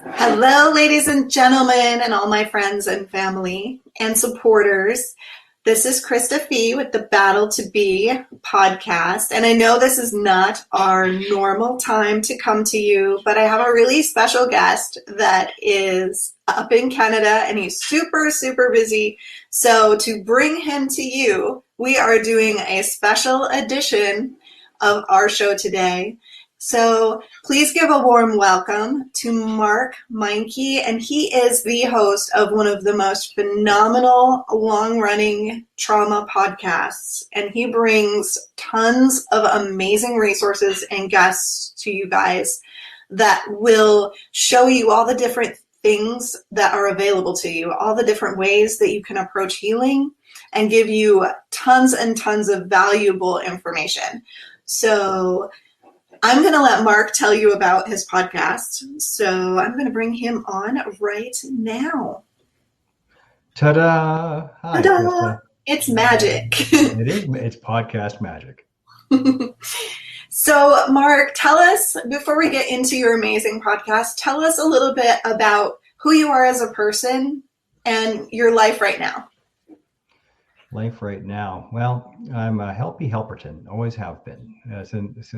Hello, ladies and gentlemen, and all my friends and family and supporters. This is Krista Fee with the Battle to Be podcast. And I know this is not our normal time to come to you, but I have a really special guest that is up in Canada and he's super, super busy. So to bring him to you, we are doing a special edition of our show today. So please give a warm welcome to Mark Meincke, and he is the host of one of the most phenomenal long-running trauma podcasts, and he brings tons of amazing resources and guests to you guys that will show you all the different things that are available to you, all the different ways that you can approach healing, and give you tons and tons of valuable information. So I'm going to let Mark tell you about his podcast. So I'm going to bring him on right now. Ta-da! Hi, Ta-da! Krista. It's magic. It is. It's podcast magic. So, Mark, tell us, before we get into your amazing podcast, tell us a little bit about who you are as a person and your life right now. Life right now. Well, I'm a Helpy Helperton. Always have been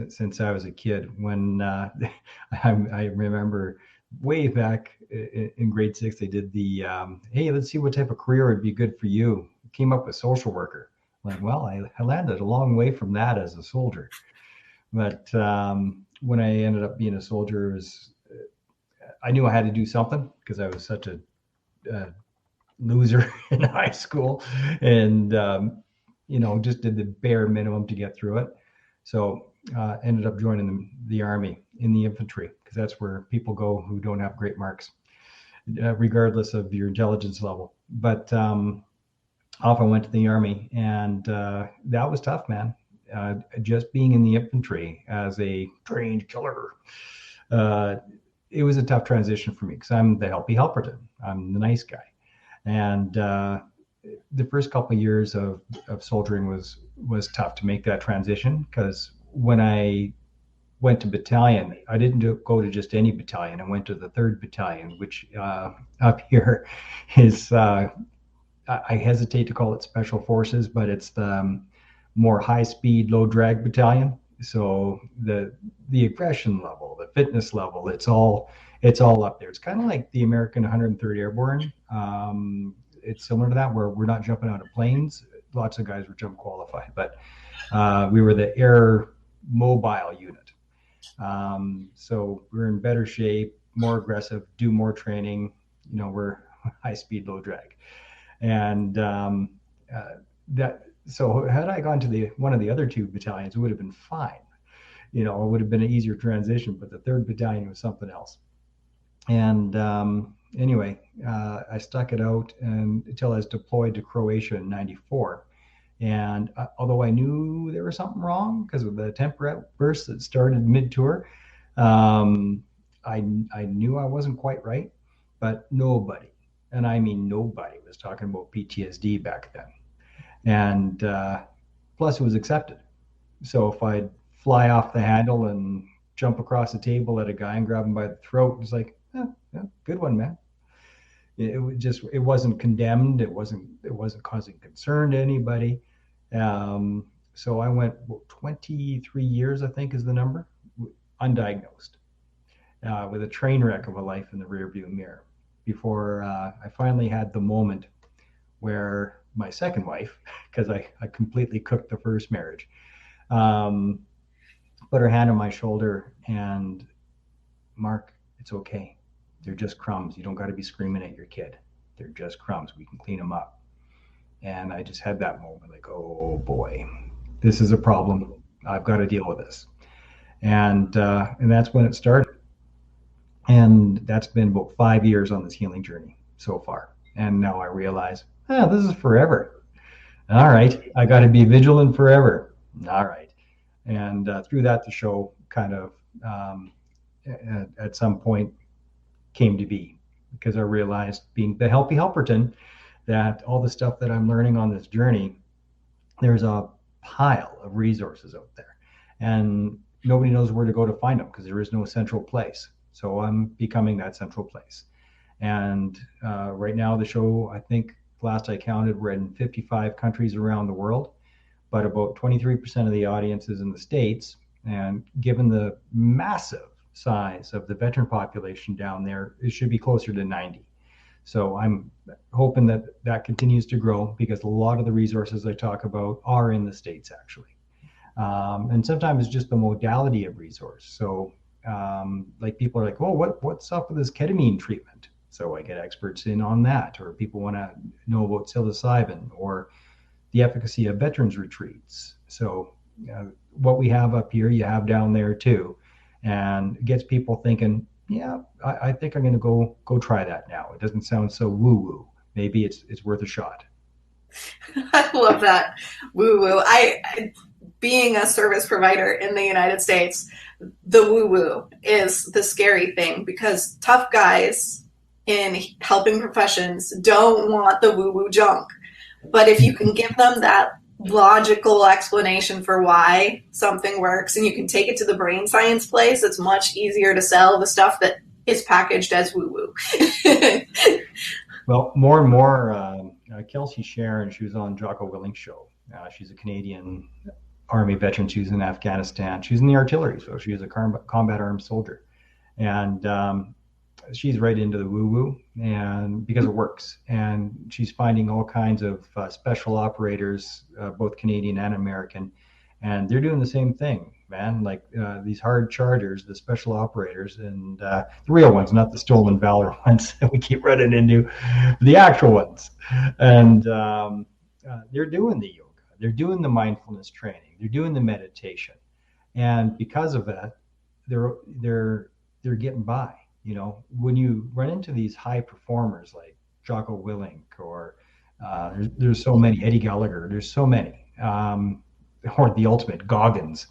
since I was a kid. When I remember way back in grade 6, they did the hey, let's see what type of career would be good for you. Came up with social worker. Like, well, I landed a long way from that as a soldier. But when I ended up being a soldier, I knew I had to do something because I was such a loser in high school, and just did the bare minimum to get through it. So ended up joining the Army in the infantry, because that's where people go who don't have great marks, regardless of your intelligence level. But off I went to the Army, and that was tough, man. Just being in the infantry as a trained killer, it was a tough transition for me, because I'm the Helpy Helperton. I'm the nice guy. And the first couple of years of soldiering was tough to make that transition, because when I went to battalion, I didn't go to just any battalion. I went to the 3rd Battalion, which up here is, I hesitate to call it Special Forces, but it's the more high-speed, low-drag battalion. So the aggression level, the fitness level, it's all up there. It's kind of like the American 103rd Airborne. It's similar to that, where we're not jumping out of planes. Lots of guys were jump qualified, but we were the air mobile unit. So we're in better shape, more aggressive, do more training. We're high speed, low drag. And so had I gone to one of the other 2 battalions, it would have been fine. It would have been an easier transition, but the 3rd Battalion was something else. And anyway, I stuck it out until I was deployed to Croatia in '94. And although I knew there was something wrong because of the temper burst that started mid-tour, I knew I wasn't quite right. But nobody, and I mean nobody, was talking about PTSD back then. And plus, it was accepted. So if I'd fly off the handle and jump across the table at a guy and grab him by the throat, it's like, yeah, good one, man. It wasn't condemned. It wasn't causing concern to anybody. So I went 23 years, I think is the number, undiagnosed, with a train wreck of a life in the rearview mirror, before I finally had the moment where my second wife, because I completely cooked the first marriage, put her hand on my shoulder and, Mark, it's okay. They're just crumbs. You don't got to be screaming at your kid. They're just crumbs. We can clean them up. And I just had that moment, like, oh boy, this is a problem. I've got to deal with this. And that's when it started. And that's been about 5 years on this healing journey so far. And now I realize, this is forever. All right, I got to be vigilant forever. All right. And through that, the show kind of at some point came to be, because I realized, being the Helpy Helperton, that all the stuff that I'm learning on this journey, there's a pile of resources out there, and nobody knows where to go to find them, because there is no central place. So I'm becoming that central place. And right now, the show, I think last I counted, we're in 55 countries around the world, but about 23% of the audience is in the States. And given the massive size of the veteran population down there, it should be closer to 90. So I'm hoping that that continues to grow, because a lot of the resources I talk about are in the States, actually. And sometimes it's just the modality of resource. So like people are like, oh, what's up with this ketamine treatment? So I get experts in on that, or people want to know about psilocybin or the efficacy of veterans retreats. So what we have up here, you have down there too, and it gets people thinking, yeah, I think I'm going to go try that now. It doesn't sound so woo woo. Maybe it's worth a shot. I love that. Woo woo. Being a service provider in the United States, the woo woo is the scary thing, because tough guys in helping professions don't want the woo woo junk. But if you can give them that logical explanation for why something works, and you can take it to the brain science place, it's much easier to sell the stuff that is packaged as woo woo. Well, more and more, Kelsey Sharon, she was on Jocko Willink's show. She's a Canadian Army veteran. She was in Afghanistan. She was in the artillery, so she was a combat armed soldier. And she's right into the woo-woo, and because it works. And she's finding all kinds of special operators, both Canadian and American, and they're doing the same thing, man. Like these hard chargers, the special operators, and the real ones, not the stolen valor ones that we keep running into, the actual ones. And they're doing the yoga, they're doing the mindfulness training, they're doing the meditation, and because of that, they're getting by. You know, when you run into these high performers like Jocko Willink, or there's so many, Eddie Gallagher, there's so many, or the ultimate Goggins,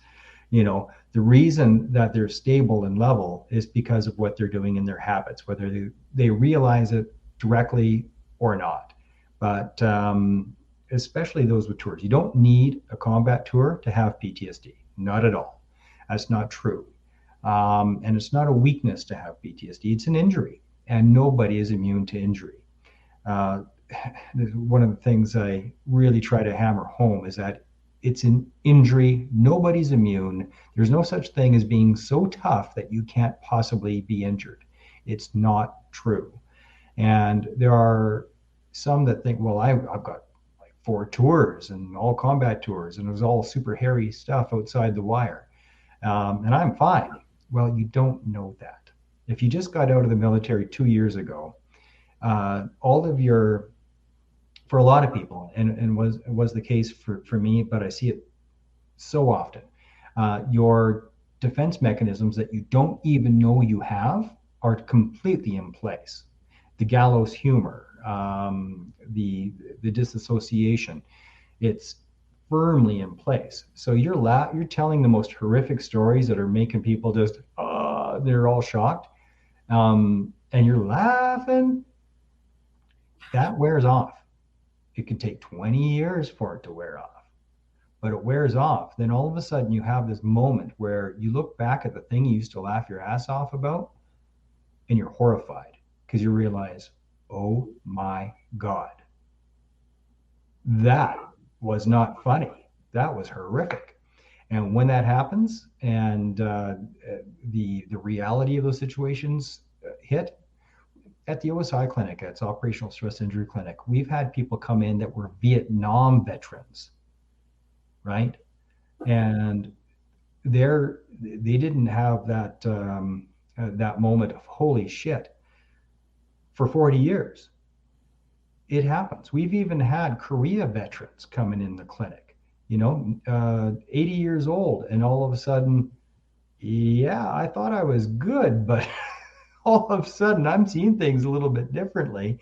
you know, the reason that they're stable and level is because of what they're doing in their habits, whether they realize it directly or not. But especially those with tours, you don't need a combat tour to have PTSD. Not at all. That's not true. And it's not a weakness to have PTSD, it's an injury, and nobody is immune to injury. One of the things I really try to hammer home is that it's an injury, nobody's immune. There's no such thing as being so tough that you can't possibly be injured. It's not true. And there are some that think, well, I've got like 4 tours and all combat tours, and it was all super hairy stuff outside the wire. And I'm fine. Well, you don't know that. If you just got out of the military 2 years ago, all of your, for a lot of people, and was the case for me, but I see it so often, your defense mechanisms that you don't even know you have are completely in place. The gallows humor, the disassociation, it's firmly in place. So you're telling the most horrific stories that are making people just they're all shocked, and you're laughing. That wears off. It can take 20 years for it to wear off, but it wears off. Then all of a sudden you have this moment where you look back at the thing you used to laugh your ass off about, and you're horrified because you realize, oh my God, that was not funny. That was horrific. And when that happens, and the reality of those situations hit, at the OSI clinic, it's Operational Stress Injury Clinic, we've had people come in that were Vietnam veterans, right? And they didn't have that that moment of holy shit for 40 years. It happens. We've even had Korea veterans coming in the clinic, 80 years old, and all of a sudden, yeah, I thought I was good, but all of a sudden I'm seeing things a little bit differently,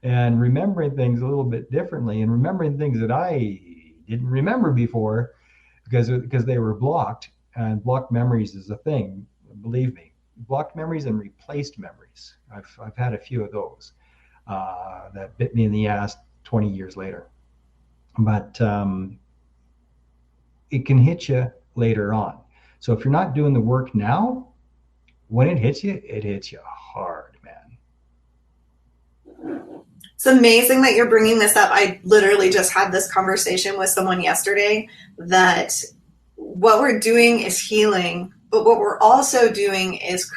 and remembering things a little bit differently, and remembering things that I didn't remember before because they were blocked. And blocked memories is a thing, believe me. Blocked memories and replaced memories. I've had a few of those that bit me in the ass 20 years later. But it can hit you later on. So if you're not doing the work now, when it hits you hard, man. It's amazing that you're bringing this up. I literally just had this conversation with someone yesterday that what we're doing is healing, but what we're also doing is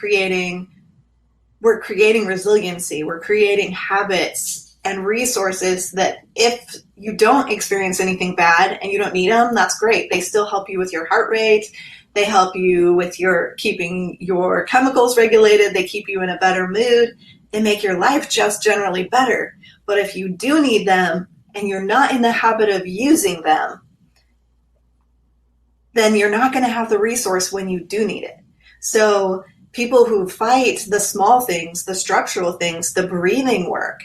we're creating resiliency. We're creating habits and resources that if you don't experience anything bad and you don't need them, that's great. They still help you with your heart rate. They help you with your keeping your chemicals regulated. They keep you in a better mood. They make your life just generally better. But if you do need them and you're not in the habit of using them, then you're not going to have the resource when you do need it. So people who fight the small things, the structural things, the breathing work,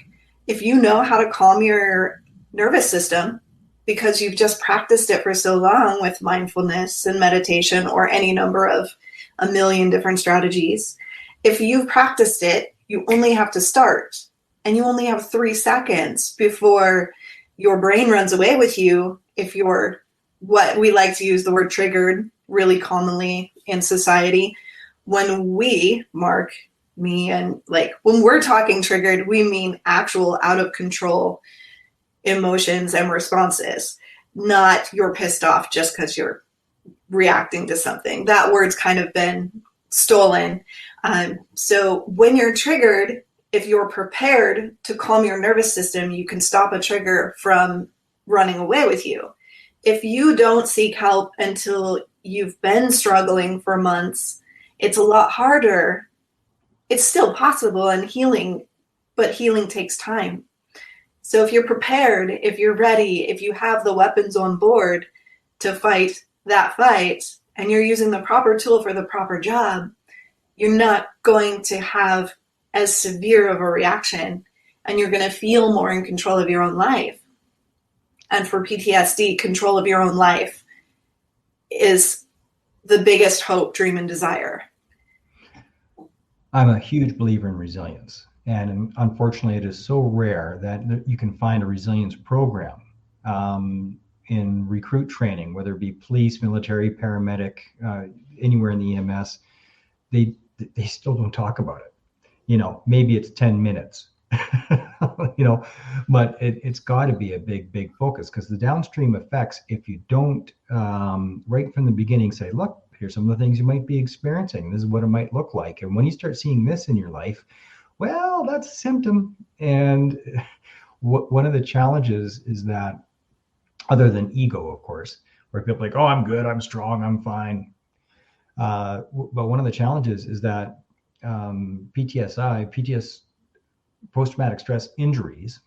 if you know how to calm your nervous system because you've just practiced it for so long with mindfulness and meditation or any number of a million different strategies, if you've practiced it, you only have to start. And you only have 3 seconds before your brain runs away with you if you're what we like to use the word triggered really commonly in society. When we, Mark, me, and like when we're talking triggered, we mean actual out of control emotions and responses, not you're pissed off just because you're reacting to something. That word's kind of been stolen. So when you're triggered, if you're prepared to calm your nervous system, you can stop a trigger from running away with you. If you don't seek help until you've been struggling for months, it's a lot harder. It's still possible and healing, but healing takes time. So if you're prepared, if you're ready, if you have the weapons on board to fight that fight, and you're using the proper tool for the proper job, you're not going to have as severe of a reaction, and you're going to feel more in control of your own life. And for PTSD, control of your own life is the biggest hope, dream, and desire. I'm a huge believer in resilience. And unfortunately, it is so rare that you can find a resilience program in recruit training, whether it be police, military, paramedic, anywhere in the EMS. They still don't talk about it. Maybe it's 10 minutes, but it's got to be a big focus, because the downstream effects, if you don't right from the beginning say, look, here's some of the things you might be experiencing. This is what it might look like. And when you start seeing this in your life, well, that's a symptom. And one of the challenges is that, other than ego, of course, where people are like, oh, I'm good, I'm strong, I'm fine. But one of the challenges is that PTS, post-traumatic stress injuries,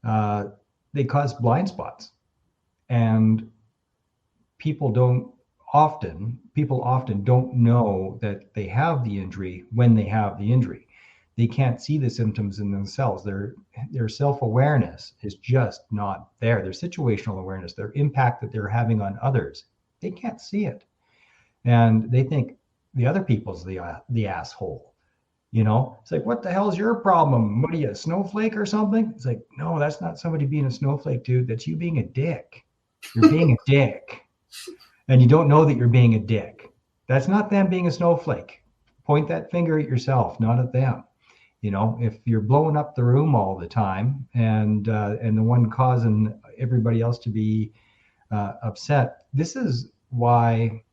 they cause blind spots. And people often don't know that they have the injury when they have the injury. They can't see the symptoms in themselves. Their self-awareness is just not there. Their situational awareness, their impact that they're having on others, they can't see it. And they think the other people's the asshole. It's like, what the hell's your problem? What are you, a snowflake or something? It's like, no, that's not somebody being a snowflake, dude. That's you being a dick. You're being a dick. And you don't know that you're being a dick. That's not them being a snowflake. Point that finger at yourself, not at them. If you're blowing up the room all the time and the one causing everybody else to be upset, this is why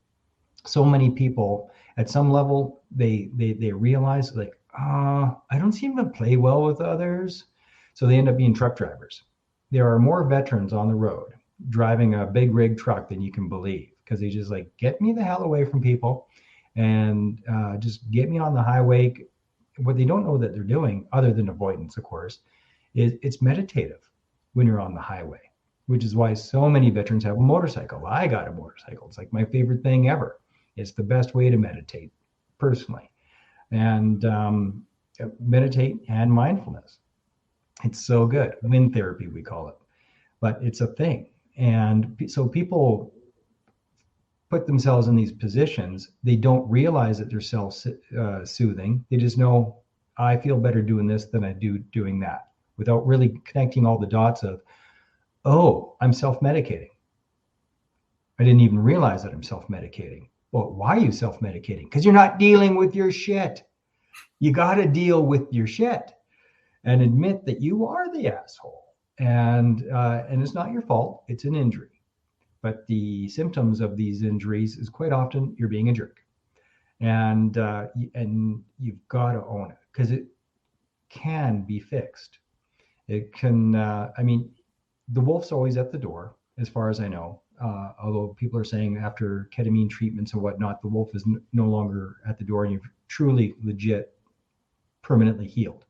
so many people at some level, they realize, like, I don't seem to play well with others. So they end up being truck drivers. There are more veterans on the road driving a big rig truck than you can believe, because they just like, get me the hell away from people and just get me on the highway. What they don't know that they're doing, other than avoidance, of course, is it's meditative when you're on the highway, which is why so many veterans have a motorcycle. I got a motorcycle. It's like my favorite thing ever. It's the best way to meditate, personally. And meditate and mindfulness. It's so good. Wind therapy, we call it. But it's a thing. And so people put themselves in these positions. They don't realize that they're self-soothing. They just know, I feel better doing this than I do doing that, without really connecting all the dots of, oh, I'm self-medicating. I didn't even realize that I'm self-medicating. Well, why are you self-medicating? Because you're not dealing with your shit. You got to deal with your shit and admit that you are the asshole. And it's not your fault. It's an injury. But the symptoms of these injuries is quite often you're being a jerk. And you've got to own it because it can be fixed. It can, I mean, the wolf's always at the door, as far as I know. Although people are saying after ketamine treatments and whatnot, the wolf is no longer at the door and you've truly legit permanently healed.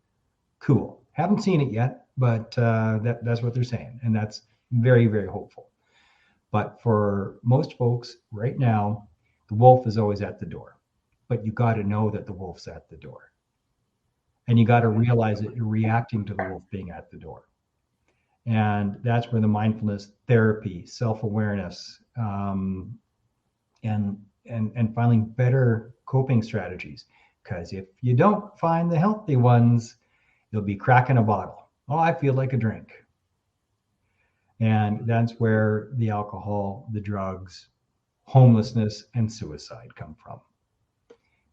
Cool. Haven't seen it yet, but that's what they're saying. And that's very, very hopeful. But for most folks right now, the wolf is always at the door. But you got to know that the wolf's at the door. And you got to realize that you're reacting to the wolf being at the door. And that's where the mindfulness therapy, self-awareness, and finding better coping strategies. Because if you don't find the healthy ones, you'll be cracking a bottle. Oh, I feel like a drink. And that's where the alcohol, the drugs, homelessness, and suicide come from.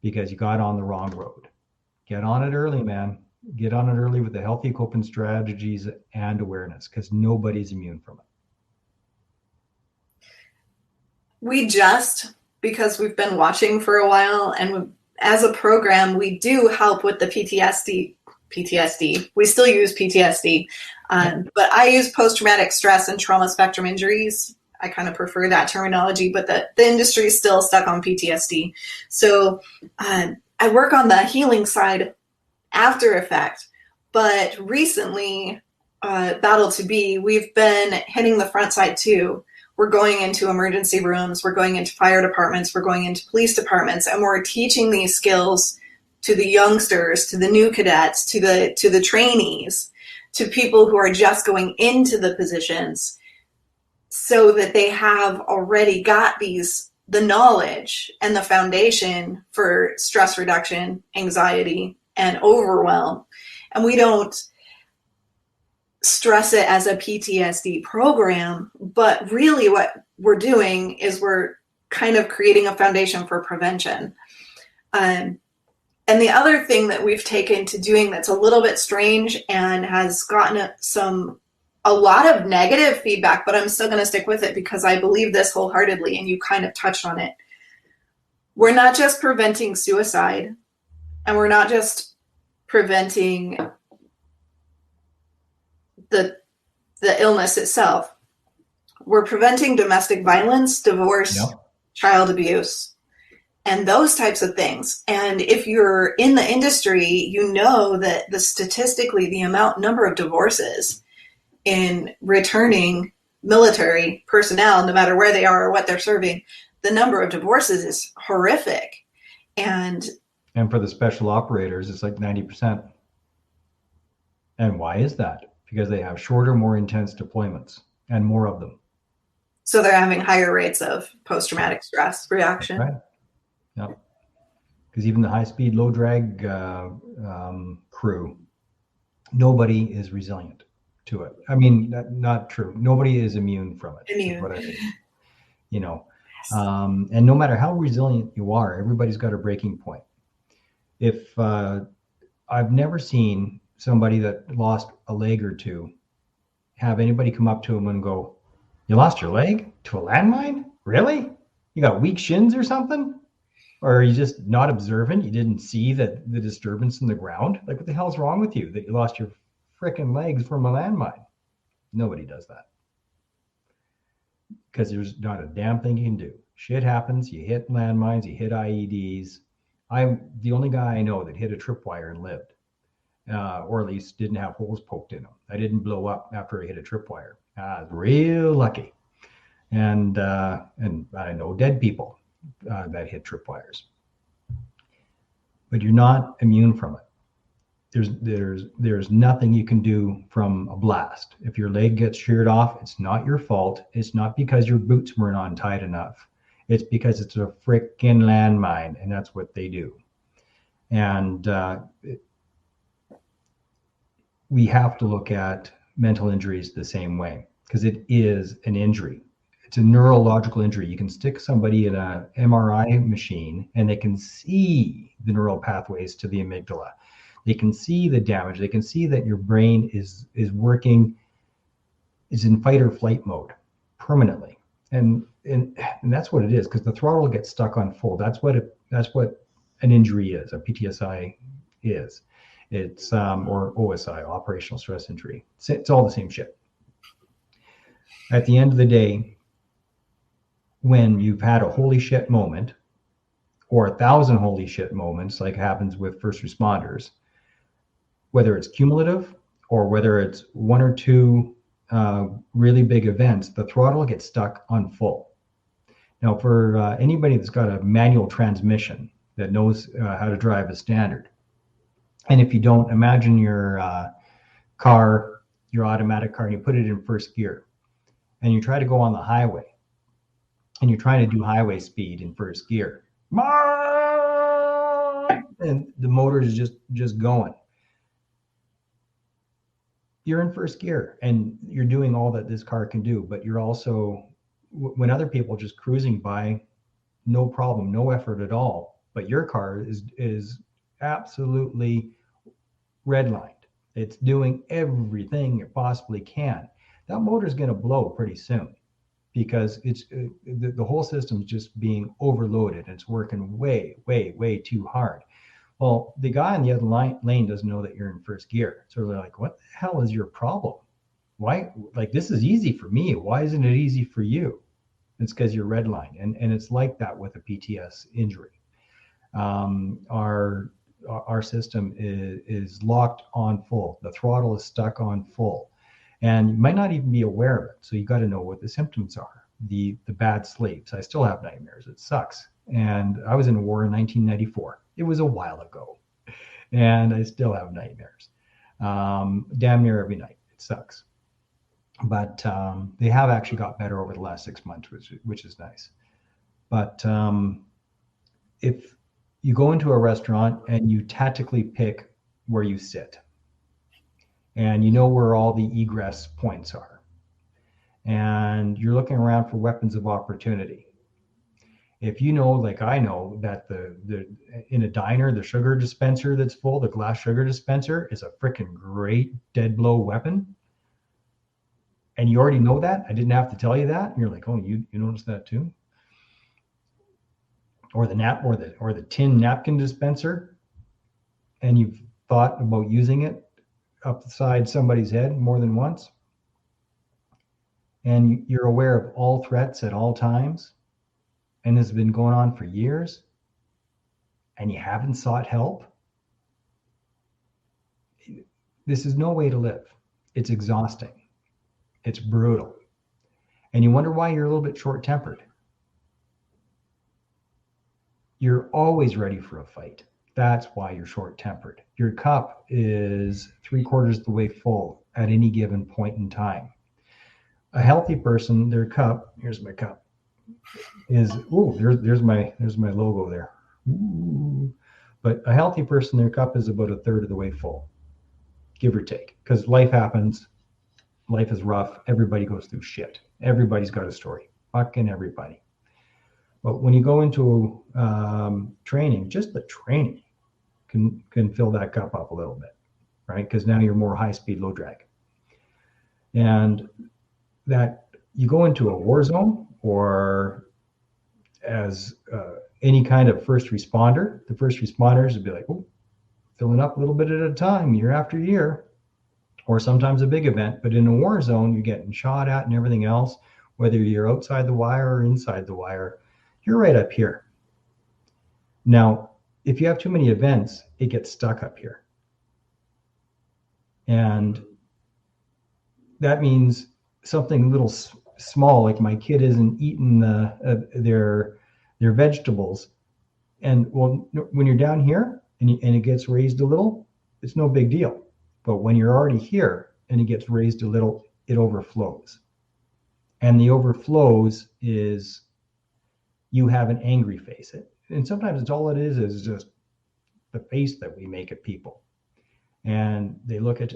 Because you got on the wrong road. Get on it early, man. Get on it early with the healthy coping strategies and awareness, because nobody's immune from it. We just, because we've been watching for a while, and as a program, we do help with the PTSD. We still use PTSD, but I use post-traumatic stress and trauma spectrum injuries. I kind of prefer that terminology, but the industry is still stuck on PTSD. So I work on the healing side after effect, but recently, Battle to Be, we've been hitting the front side too. We're going into emergency rooms, we're going into fire departments, we're going into police departments, and we're teaching these skills to the youngsters, to the new cadets, to the trainees, to people who are just going into the positions, so that they have already got the knowledge and the foundation for stress reduction, anxiety, and overwhelm. And we don't stress it as a PTSD program, but really what we're doing is we're kind of creating a foundation for prevention. And the other thing that we've taken to doing that's a little bit strange and has gotten a lot of negative feedback, but I'm still going to stick with it because I believe this wholeheartedly, and you kind of touched on it. We're not just preventing suicide, and we're not just preventing the illness itself. We're preventing domestic violence, divorce, child abuse, and those types of things. And if you're in the industry, you know that statistically the number of divorces in returning military personnel, no matter where they are or what they're serving, the number of divorces is horrific. And for the special operators, it's like 90%. And why is that? Because they have shorter, more intense deployments and more of them. So they're having higher rates of post-traumatic stress reaction. Right. Yeah. Because even the high-speed, low-drag crew, nobody is resilient to it. I mean, not true. Nobody is immune from it. Is what I mean. You know, and no matter how resilient you are, everybody's got a breaking point. If I've never seen somebody that lost a leg or two have anybody come up to them and go, "You lost your leg to a landmine? Really? You got weak shins or something? Or are you just not observant? You didn't see the disturbance in the ground? Like, what the hell's wrong with you that you lost your frickin' legs from a landmine?" Nobody does that. Because there's not a damn thing you can do. Shit happens. You hit landmines, you hit IEDs. I'm the only guy I know that hit a tripwire and lived. Or at least didn't have holes poked in them. I didn't blow up after I hit a tripwire. I was real lucky. And I know dead people that hit tripwires. But you're not immune from it. There's nothing you can do from a blast. If your leg gets sheared off, it's not your fault. It's not because your boots weren't on tight enough. It's because it's a frickin' landmine, and that's what they do. And we have to look at mental injuries the same way, because it is an injury. It's a neurological injury. You can stick somebody in a MRI machine and they can see the neural pathways to the amygdala. They can see the damage. They can see that your brain is working, is in fight or flight mode permanently. And that's what it is, because the throttle gets stuck on full. That's what an injury is, a PTSI is. It's or OSI, operational stress injury. It's all the same shit. At the end of the day, when you've had a holy shit moment or 1,000 holy shit moments, like happens with first responders, whether it's cumulative or whether it's one or two really big events, the throttle gets stuck on full. Now, for anybody that's got a manual transmission that knows how to drive a standard, and if you don't, imagine your car, your automatic car, and you put it in first gear, and you try to go on the highway, and you're trying to do highway speed in first gear, and the motor is just going. You're in first gear and you're doing all that this car can do, but you're also, when other people are just cruising by, no problem, no effort at all, but your car is absolutely redlined. It's doing everything it possibly can. That motor is going to blow pretty soon, because it's the whole system's just being overloaded. It's working way too hard. Well, the guy on the other lane doesn't know that you're in first gear. So they're like, what the hell is your problem? Why? Like, this is easy for me. Why isn't it easy for you? It's because you're redlined. And it's like that with a PTS injury. Our system is locked on full. The throttle is stuck on full. And you might not even be aware of it. So you got to know what the symptoms are. The bad sleeps. I still have nightmares. It sucks. And I was in a war in 1994. It was a while ago, and I still have nightmares, damn near every night. It sucks, but they have actually got better over the last 6 months, which is nice. But if you go into a restaurant and you tactically pick where you sit, and you know where all the egress points are, and you're looking around for weapons of opportunity. If you know, like I know, that the in a diner, the sugar dispenser that's full, the glass sugar dispenser, is a freaking great dead blow weapon, and you already know that, I didn't have to tell you that, and you're like, oh, you noticed that too? Or the tin napkin dispenser, and you've thought about using it upside somebody's head more than once, and you're aware of all threats at all times, and this has been going on for years, and you haven't sought help, this is no way to live. It's exhausting. It's brutal. And you wonder why you're a little bit short-tempered. You're always ready for a fight. That's why you're short-tempered. Your cup is 3/4 of the way full at any given point in time. A healthy person, their cup, here's my cup, is, there's my logo there. Ooh. But a healthy person, their cup is about 1/3 of the way full, give or take, because life happens. Life is rough. Everybody goes through shit. Everybody's got a story. Fucking everybody. But when you go into training, just the training can fill that cup up a little bit, right? Because now you're more high speed, low drag. And that you go into a war zone, or as any kind of first responder, the first responders would be like, oh, filling up a little bit at a time, year after year, or sometimes a big event. But in a war zone, you're getting shot at and everything else, whether you're outside the wire or inside the wire, you're right up here. Now, if you have too many events, it gets stuck up here. And that means something little small, like my kid isn't eating their vegetables. And well, when you're down here and it gets raised a little, it's no big deal. But when you're already here and it gets raised a little, it overflows. And the overflows is you have an angry face. And sometimes it's all it is just the face that we make at people. And they look at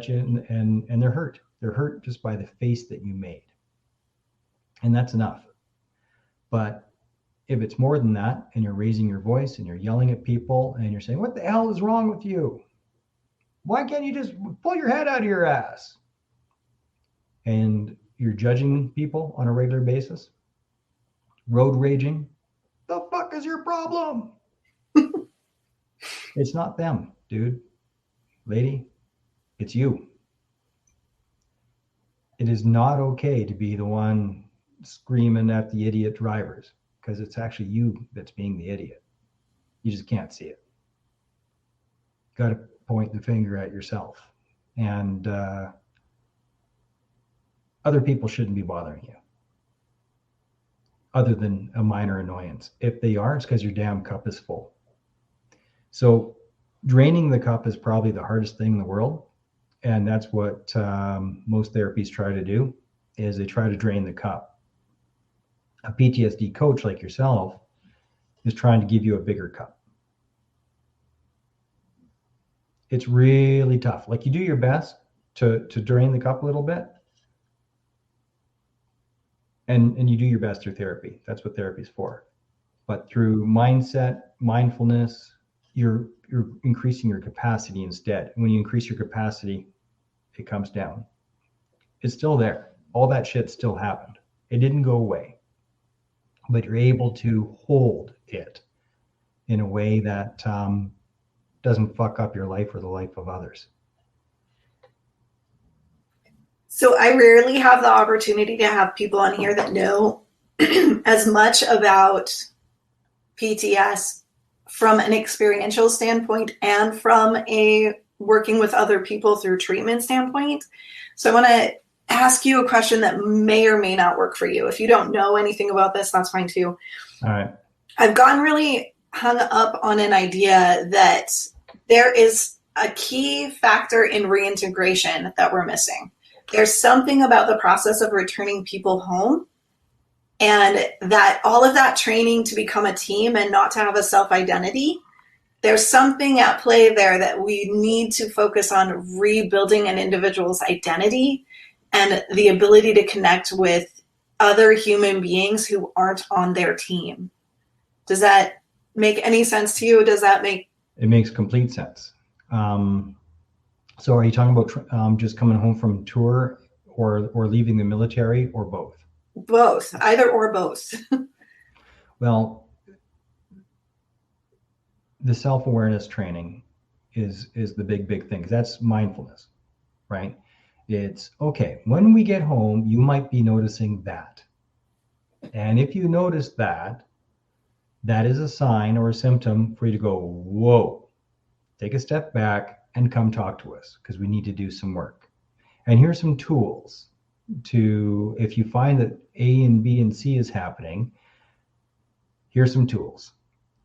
you and they're hurt. They're hurt just by the face that you made. and that's enough. But if it's more than that, and you're raising your voice and you're yelling at people and you're saying, what the hell is wrong with you? Why can't you just pull your head out of your ass? And you're judging people on a regular basis, road raging, the fuck is your problem? It's not them, dude, lady, it's you. It is not okay to be the one screaming at the idiot drivers, because it's actually you that's being the idiot. You just can't see it. Got to point the finger at yourself. And other people shouldn't be bothering you, other than a minor annoyance. If they are, it's because your damn cup is full. So draining the cup is probably the hardest thing in the world. And that's what most therapies try to do, is they try to drain the cup. A PTSD coach like yourself is trying to give you a bigger cup. It's really tough. Like, you do your best to drain the cup a little bit. And you do your best through therapy. That's what therapy is for. But through mindset, mindfulness, you're increasing your capacity instead. When you increase your capacity, it comes down. It's still there. All that shit still happened. It didn't go away. But you're able to hold it in a way that doesn't fuck up your life or the life of others. So I rarely have the opportunity to have people on here that know as much about PTS from an experiential standpoint and from a working with other people through treatment standpoint. So I want to ask you a question that may or may not work for you. If you don't know anything about this, that's fine too. All right. I've gotten really hung up on an idea that there is a key factor in reintegration that we're missing. There's something about the process of returning people home, and that all of that training to become a team and not to have a self-identity, there's something at play there that we need to focus on rebuilding an individual's identity and the ability to connect with other human beings who aren't on their team. Does that make any sense to you? Does that make... It makes complete sense. So are you talking about just coming home from tour or leaving the military, or both? Both, either or both. Well, the self-awareness training is the big thing. That's mindfulness, right? It's okay, when we get home, you might be noticing that. And if you notice that, that is a sign or a symptom for you to go, whoa, take a step back and come talk to us, because we need to do some work. And here's some tools to, if you find that A and B and C is happening, here's some tools.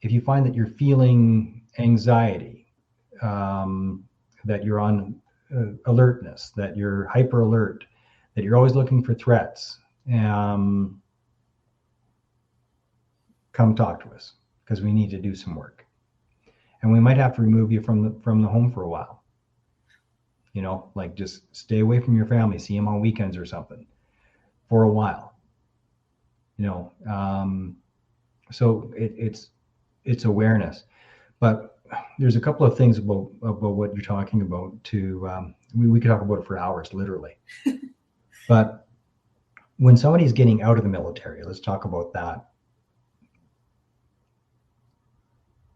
If you find that you're feeling anxiety, that you're on alertness, that you're hyper alert, that you're always looking for threats, come talk to us, because we need to do some work. And we might have to remove you from the home for a while. You know, like, just stay away from your family, see them on weekends or something for a while. You know, so it's awareness. But there's a couple of things about what you're talking about. We could talk about it for hours, literally. But when somebody's getting out of the military, let's talk about that.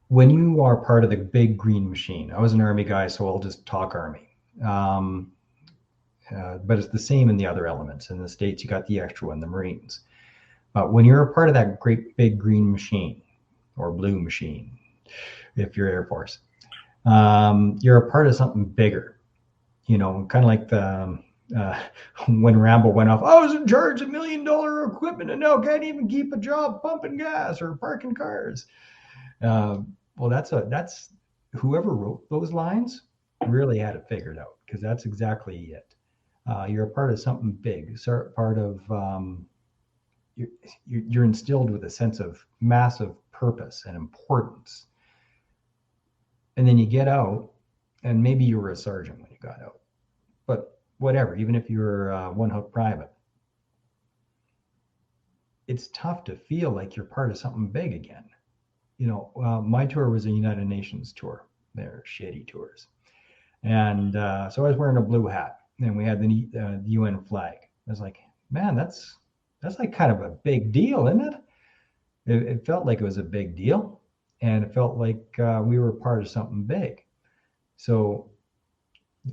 When you are part of the big green machine, I was an Army guy, so I'll just talk Army. But it's the same in the other elements. In the States, you got the extra one, the Marines. But when you're a part of that great big green machine, or blue machine, if you're Air Force, you're a part of something bigger. You know, kind of like when Rambo went off, I was in charge of $1 million equipment and now can't even keep a job pumping gas or parking cars. Well, that's whoever wrote those lines really had it figured out, because that's exactly it. You're a part of something big, part of you're instilled with a sense of massive purpose and importance. And then you get out, and maybe you were a sergeant when you got out, but whatever, even if you're one hook private, it's tough to feel like you're part of something big again. My tour was a United Nations tour. They're shitty tours. And so I was wearing a blue hat, and we had the UN flag. I was like, man, that's like kind of a big deal, isn't it? It felt like it was a big deal, and it felt like we were part of something big. So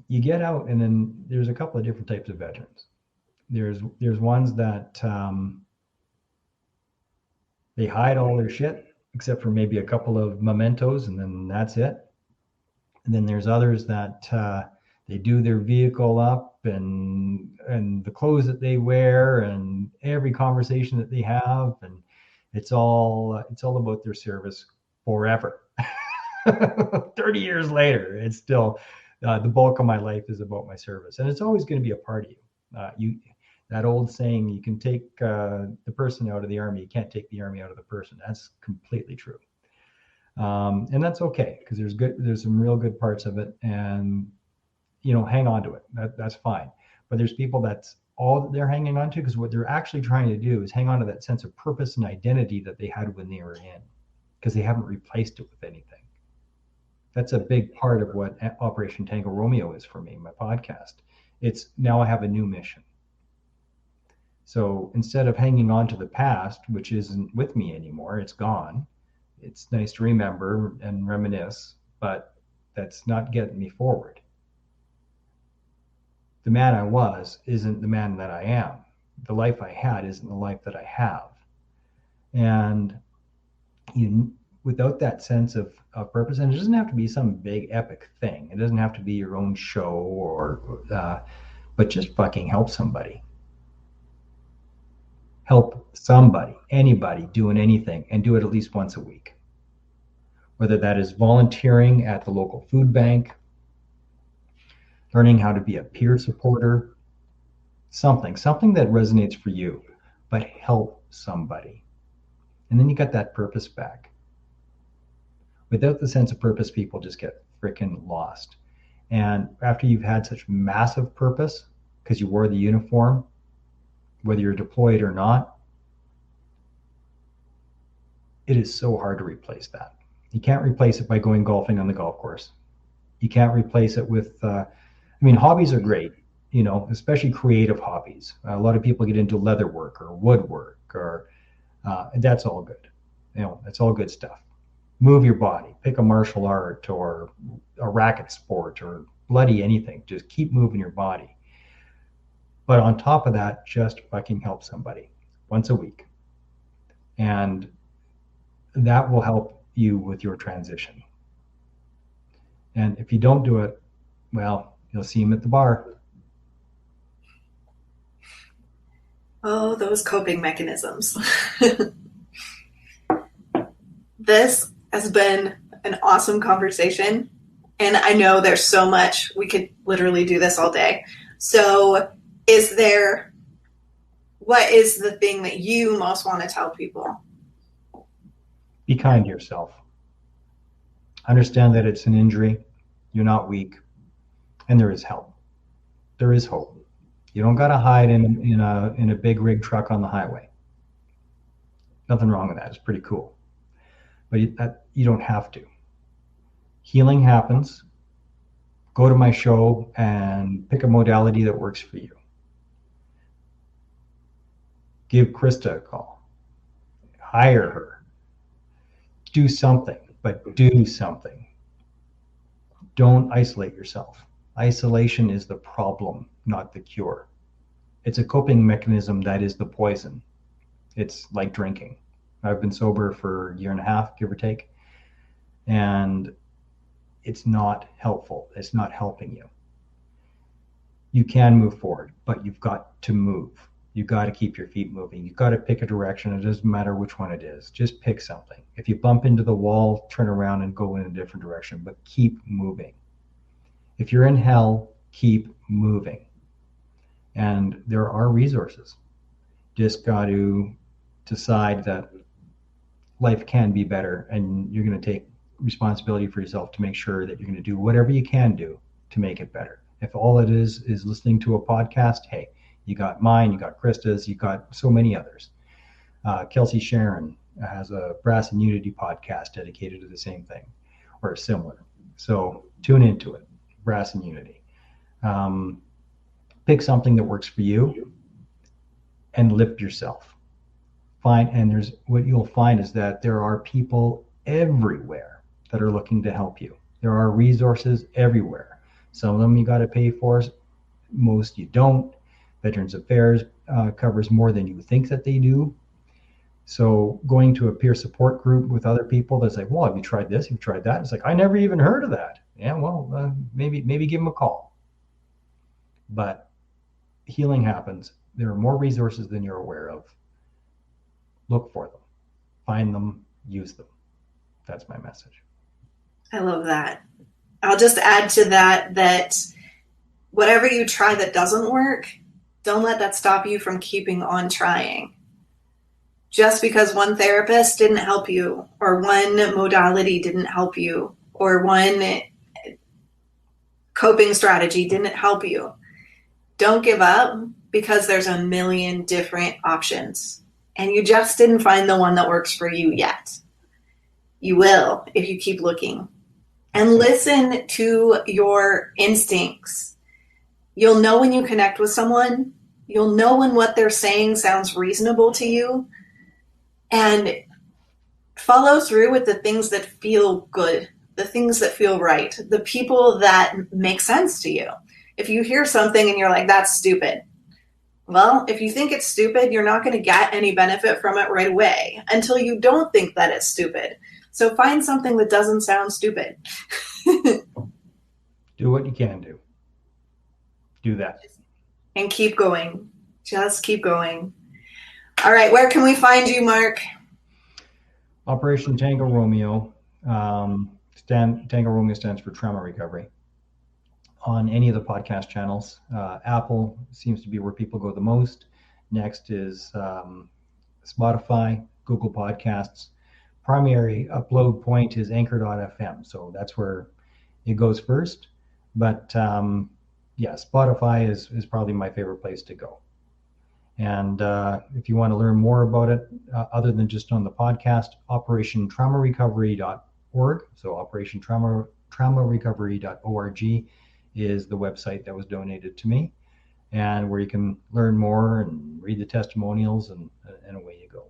you get out, and then there's a couple of different types of veterans. There's ones that they hide all their shit except for maybe a couple of mementos, and then that's it. And then there's others that they do their vehicle up, and the clothes that they wear, and every conversation that they have, and it's all about their service forever. 30 years later, it's still the bulk of my life is about my service, and it's always going to be a part of you. That old saying, you can take the person out of the army, you can't take the army out of the person. That's completely true. And that's okay, because there's some real good parts of it, and hang on to it. That's fine. But there's people that's all that they're hanging on to, because what they're actually trying to do is hang on to that sense of purpose and identity that they had when they were in, because they haven't replaced it with anything. That's a big part of what Operation Tango Romeo is for me, my podcast. It's now I have a new mission. So instead of hanging on to the past, which isn't with me anymore, it's gone. It's nice to remember and reminisce, but that's not getting me forward. The man I was isn't the man that I am. The life I had isn't the life that I have. And without that sense of purpose, and it doesn't have to be some big epic thing. It doesn't have to be your own show but just fucking help somebody. Help somebody, anybody doing anything, and do it at least once a week. Whether that is volunteering at the local food bank, learning how to be a peer supporter, something that resonates for you, but help somebody. And then you got that purpose back. Without the sense of purpose, people just get freaking lost. And after you've had such massive purpose, because you wore the uniform, whether you're deployed or not, it is so hard to replace that. You can't replace it by going golfing on the golf course. You can't replace it with, hobbies are great, especially creative hobbies. A lot of people get into leather work or woodwork, or that's all good. That's all good stuff. Move your body, pick a martial art or a racket sport or bloody anything. Just keep moving your body. But on top of that, just fucking help somebody once a week. And that will help you with your transition. And if you don't do it, well, you'll see him at the bar. Oh, those coping mechanisms. This has been an awesome conversation. And I know there's so much. We could literally do this all day. So what is the thing that you most want to tell people? Be kind to yourself. Understand that it's an injury. You're not weak. And there is help. There is hope. You don't got to hide in a big rig truck on the highway. Nothing wrong with that. It's pretty cool. But you don't have to. Healing happens. Go to my show and pick a modality that works for you. Give Krista a call. Hire her. Do something, but do something. Don't isolate yourself. Isolation is the problem, not the cure. It's a coping mechanism that is the poison. It's like drinking. I've been sober for a year and a half, give or take, and it's not helpful. It's not helping you. You can move forward, but you've got to move. You've got to keep your feet moving. You've got to pick a direction. It doesn't matter which one it is. Just pick something. If you bump into the wall, turn around and go in a different direction, but keep moving. If you're in hell, keep moving. And there are resources. Just got to decide that life can be better, and you're going to take responsibility for yourself to make sure that you're going to do whatever you can do to make it better. If all it is listening to a podcast, hey, you got mine, you got Krista's, you got so many others. Kelsey Sharon has a Brass and Unity podcast dedicated to the same thing or similar. So tune into it, Brass and Unity. Pick something that works for you and lift yourself. What you'll find is that there are people everywhere that are looking to help you. There are resources everywhere. Some of them you got to pay for, most you don't. Veterans Affairs covers more than you think that they do. So going to a peer support group with other people that's like, well, have you tried this? Have you tried that? It's like, I never even heard of that. Yeah, well, maybe give them a call. But healing happens. There are more resources than you're aware of. Look for them, find them, use them. That's my message. I love that. I'll just add to that whatever you try that doesn't work, don't let that stop you from keeping on trying. Just because one therapist didn't help you, or one modality didn't help you, or one coping strategy didn't help you, don't give up, because there's a million different options. And you just didn't find the one that works for you yet. You will if you keep looking. And listen to your instincts. You'll know when you connect with someone. You'll know when what they're saying sounds reasonable to you. And follow through with the things that feel good, the things that feel right, the people that make sense to you. If you hear something and you're like, that's stupid. Well, if you think it's stupid, you're not going to get any benefit from it right away until you don't think that it's stupid. So find something that doesn't sound stupid. Do what you can do. Do that. And keep going. Just keep going. All right, where can we find you, Mark? Operation Tango Romeo. Tango Romeo stands for Trauma Recovery. On any of the podcast channels. Apple seems to be where people go the most. Next is Spotify, Google Podcasts. Primary upload point is anchor.fm. So that's where it goes first. But Spotify is probably my favorite place to go. And if you want to learn more about it, other than just on the podcast, operationtraumarecovery.org. So operationtraumarecovery.org is the website that was donated to me, and where you can learn more and read the testimonials, and away you go.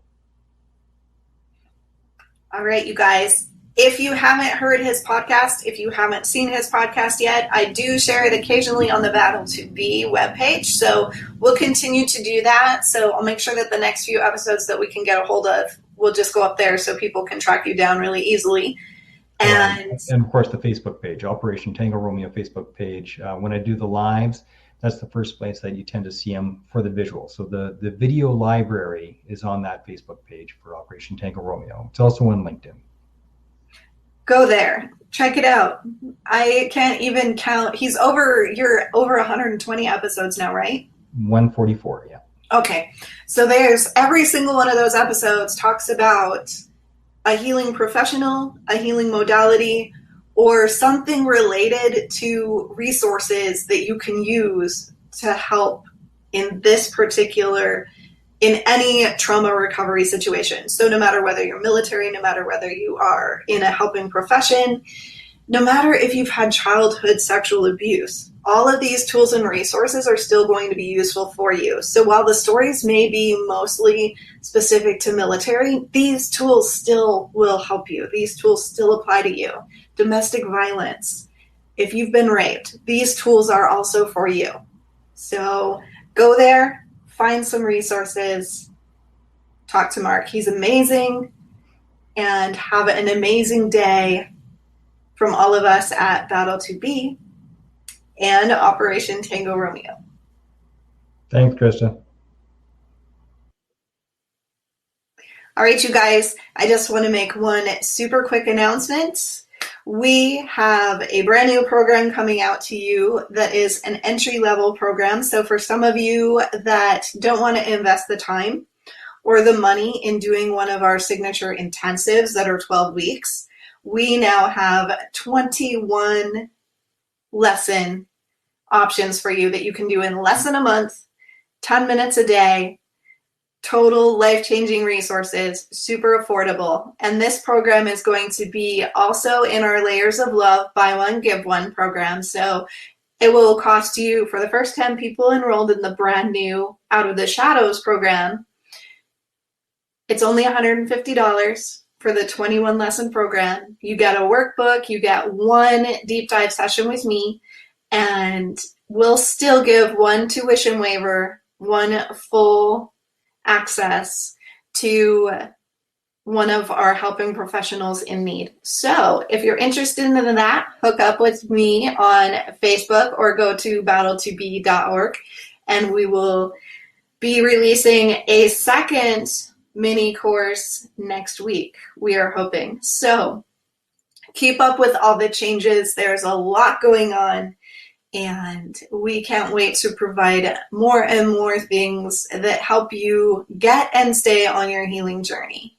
All right, you guys. If you haven't heard his podcast, if you haven't seen his podcast yet, I do share it occasionally on the Battle to Be webpage. So we'll continue to do that. So I'll make sure that the next few episodes that we can get a hold of, we'll just go up there so people can track you down really easily. And of course, the Facebook page, Operation Tango Romeo Facebook page. When I do the lives, that's the first place that you tend to see them for the visual. So the video library is on that Facebook page for Operation Tango Romeo. It's also on LinkedIn. Go there. Check it out. I can't even count. You're over 120 episodes now, right? 144, yeah. Okay. So there's every single one of those episodes talks about a healing professional, a healing modality, or something related to resources that you can use to help in any trauma recovery situation. So no matter whether you're military, no matter whether you are in a helping profession, no matter if you've had childhood sexual abuse, all of these tools and resources are still going to be useful for you. So while the stories may be mostly specific to military, these tools still will help you. These tools still apply to you. Domestic violence, if you've been raped, these tools are also for you. So go there, find some resources, talk to Mark. He's amazing, and have an amazing day from all of us at Battle to Be and Operation Tango Romeo. Thanks, Krista. All right, you guys, I just want to make one super quick announcement. We have a brand new program coming out to you that is an entry-level program. So for some of you that don't want to invest the time or the money in doing one of our signature intensives that are 12 weeks, we now have 21 lesson options for you that you can do in less than a month, 10 minutes a day, total life-changing resources, super affordable. And this program is going to be also in our Layers of Love Buy One, Give One program. So it will cost you, for the first 10 people enrolled in the brand new Out of the Shadows program, it's only $150 for the 21 lesson program. You get a workbook, you get one deep dive session with me, and we'll still give one tuition waiver, one full access to one of our helping professionals in need. So if you're interested in that, hook up with me on Facebook or go to battle2be.org, and we will be releasing a second mini course next week, we are hoping. So keep up with all the changes. There's a lot going on, and we can't wait to provide more and more things that help you get and stay on your healing journey.